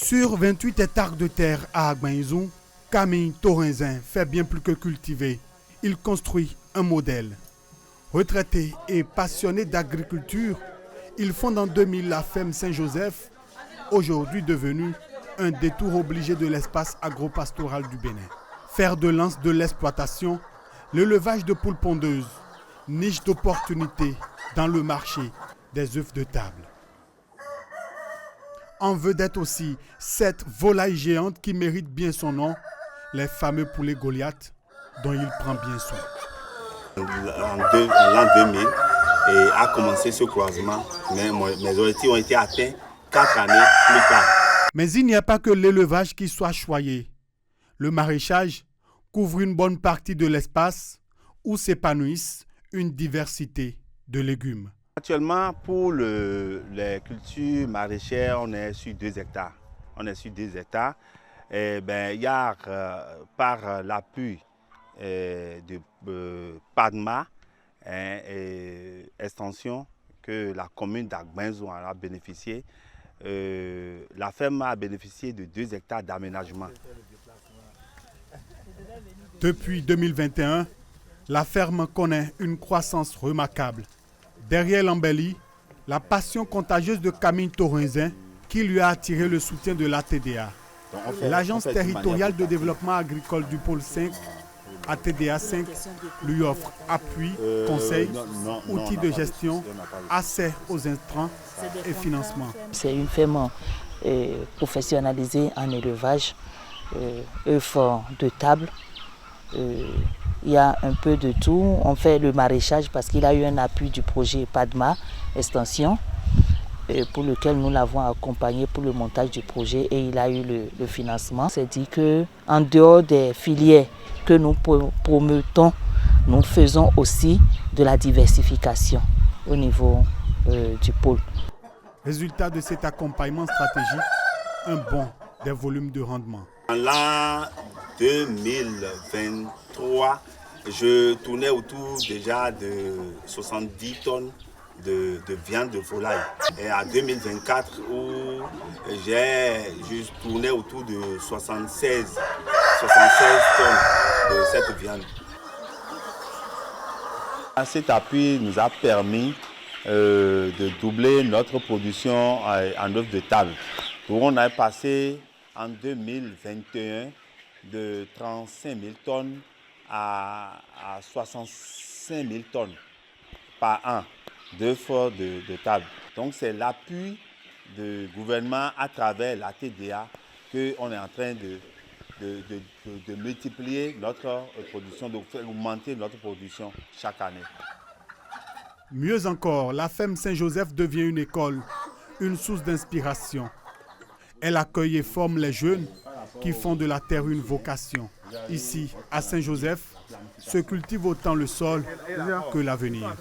Sur 28 hectares de terre à Agbenzoum, Camille Torinzin fait bien plus que cultiver. Il construit un modèle. Retraité et passionné d'agriculture, il fonde en 2000 la ferme Saint-Joseph, aujourd'hui devenue un détour obligé de l'espace agropastoral du Bénin. Fer de lance de l'exploitation, l'élevage de poules pondeuses, niche d'opportunités dans le marché des œufs de table. En vedette aussi cette volaille géante qui mérite bien son nom, les fameux poulets Goliath dont il prend bien soin. En l'an 2000 et a commencé ce croisement, mais mes objectifs ont été atteints 4 années plus tard. Mais il n'y a pas que l'élevage qui soit choyé. Le maraîchage couvre une bonne partie de l'espace où s'épanouissent une diversité de légumes. Actuellement, pour les cultures maraîchères, on est sur 2 hectares. Et il y a par l'appui de PADMA et extension que la commune d'Agbenzoum a bénéficié. La ferme a bénéficié de 2 hectares d'aménagement. Depuis 2021, la ferme connaît une croissance remarquable. Derrière l'embellie, la passion contagieuse de Camille Torinzin qui lui a attiré le soutien de l'ATDA. L'Agence territoriale de développement agricole du pôle 5, ATDA 5, lui offre appui, conseils, outils de gestion, accès aux intrants et financement. C'est une ferme professionnalisée en élevage, œufs de table. Il y a un peu de tout. On fait le maraîchage parce qu'il a eu un appui du projet PADMA Extension pour lequel nous l'avons accompagné pour le montage du projet et il a eu le financement. C'est dit qu'en dehors des filières que nous promettons, nous faisons aussi de la diversification au niveau du pôle. Résultat de cet accompagnement stratégique, un bond des volumes de rendement. En l'an 2023, je tournais autour déjà de 70 tonnes de viande de volaille. Et en 2024, où je tournais autour de 76 tonnes de cette viande. Cet appui nous a permis de doubler notre production en œufs de table. Donc on a passé en 2021 de 35 000 tonnes à 65 000 tonnes par an d'œufs de table. Donc c'est l'appui du gouvernement à travers la TDA qu'on est en train de multiplier notre production, de faire augmenter notre production chaque année. Mieux encore, la ferme Saint-Joseph devient une école, une source d'inspiration. Elle accueille et forme les jeunes qui font de la terre une vocation. Ici, à Saint-Joseph, se cultive autant le sol que l'avenir.